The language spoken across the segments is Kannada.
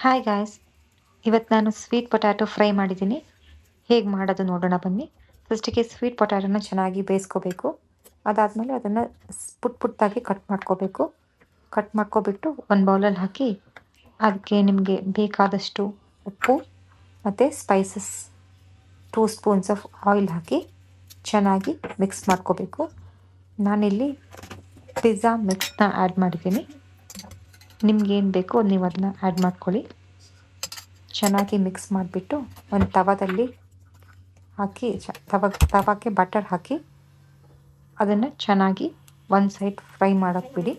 ಹಾಯ್ ಗಾಯ್ಸ್, ಇವತ್ತು ನಾನು ಸ್ವೀಟ್ ಪೊಟ್ಯಾಟೊ ಫ್ರೈ ಮಾಡಿದ್ದೀನಿ. ಹೇಗೆ ಮಾಡೋದು ನೋಡೋಣ ಬನ್ನಿ. ಫಸ್ಟಿಗೆ ಸ್ವೀಟ್ ಪೊಟ್ಯಾಟೊನ ಚೆನ್ನಾಗಿ ಬೇಯಿಸ್ಕೋಬೇಕು. ಅದಾದಮೇಲೆ ಅದನ್ನು ಪುಟ್ಟಾಗಿ ಕಟ್ ಮಾಡ್ಕೋಬೇಕು. ಕಟ್ ಮಾಡ್ಕೊಬಿಟ್ಟು ಒಂದು ಬೌಲಲ್ಲಿ ಹಾಕಿ ಅದಕ್ಕೆ ನಿಮಗೆ ಬೇಕಾದಷ್ಟು ಉಪ್ಪು ಮತ್ತು ಸ್ಪೈಸಸ್ 2 ಸ್ಪೂನ್ಸ್ ಆಫ್ ಆಯಿಲ್ ಹಾಕಿ ಚೆನ್ನಾಗಿ ಮಿಕ್ಸ್ ಮಾಡ್ಕೋಬೇಕು. ನಾನಿಲ್ಲಿ ಪಿಜ್ಜಾ ಮಿಕ್ಸ್ನ ಆ್ಯಡ್ ಮಾಡಿದ್ದೀನಿ. ನಿಮ್ಗೇನು ಬೇಕೋ ನೀವು ಅದನ್ನ ಆ್ಯಡ್ ಮಾಡ್ಕೊಳ್ಳಿ. ಚೆನ್ನಾಗಿ ಮಿಕ್ಸ್ ಮಾಡಿಬಿಟ್ಟು ಒಂದು ತವದಲ್ಲಿ ಹಾಕಿ ತವಕ್ಕೆ ಬಟರ್ ಹಾಕಿ ಅದನ್ನು ಚೆನ್ನಾಗಿ ಒಂದು ಸೈಡ್ ಫ್ರೈ ಮಾಡೋಕ್ಕೆ ಬಿಡಿ.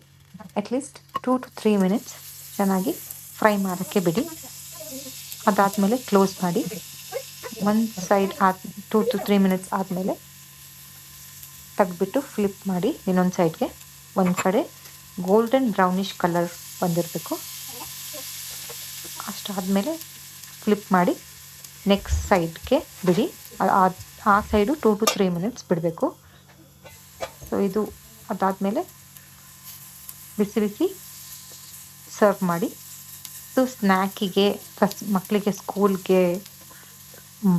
ಅಟ್ಲೀಸ್ಟ್ 2 to 3 ಮಿನಿಟ್ಸ್ ಚೆನ್ನಾಗಿ ಫ್ರೈ ಮಾಡೋಕ್ಕೆ ಬಿಡಿ. ಅದಾದಮೇಲೆ ಕ್ಲೋಸ್ ಮಾಡಿ. ಒಂದು ಸೈಡ್ 2 to 3 ಮಿನಿಟ್ಸ್ ಆದಮೇಲೆ ತೆಗೆದ್ಬಿಟ್ಟು ಫ್ಲಿಪ್ ಮಾಡಿ ಇನ್ನೊಂದು ಸೈಡ್ಗೆ. ಒಂದು ಕಡೆ ಗೋಲ್ಡನ್ ಬ್ರೌನಿಷ್ ಕಲರ್ ಬಂದಿರಬೇಕು. ಅಷ್ಟಾದಮೇಲೆ ಫ್ಲಿಪ್ ಮಾಡಿ ನೆಕ್ಸ್ಟ್ ಸೈಡ್ಗೆ ಬಿಡಿ. ಆ ಸೈಡು 2 to 3 ಮಿನಿಟ್ಸ್ ಬಿಡಬೇಕು. ಸೊ ಇದು ಅದಾದಮೇಲೆ ಬಿಸಿ ಬಿಸಿ ಸರ್ವ್ ಮಾಡಿ. ಇದು ಸ್ನ್ಯಾಕಿಗೆ ಮಕ್ಕಳಿಗೆ ಸ್ಕೂಲ್ಗೆ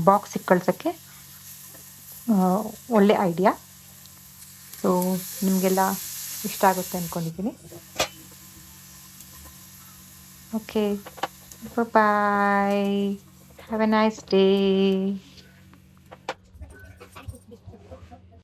ಬಾಕ್ಸಿಗೆ ಕಳ್ಸೋಕ್ಕೆ ಒಳ್ಳೆ ಐಡಿಯಾ. ಸೊ ನಿಮಗೆಲ್ಲ ಇಷ್ಟ ಆಗುತ್ತೆ ಅಂದ್ಕೊಂಡಿದ್ದೀನಿ. Okay, bye. Have a nice day.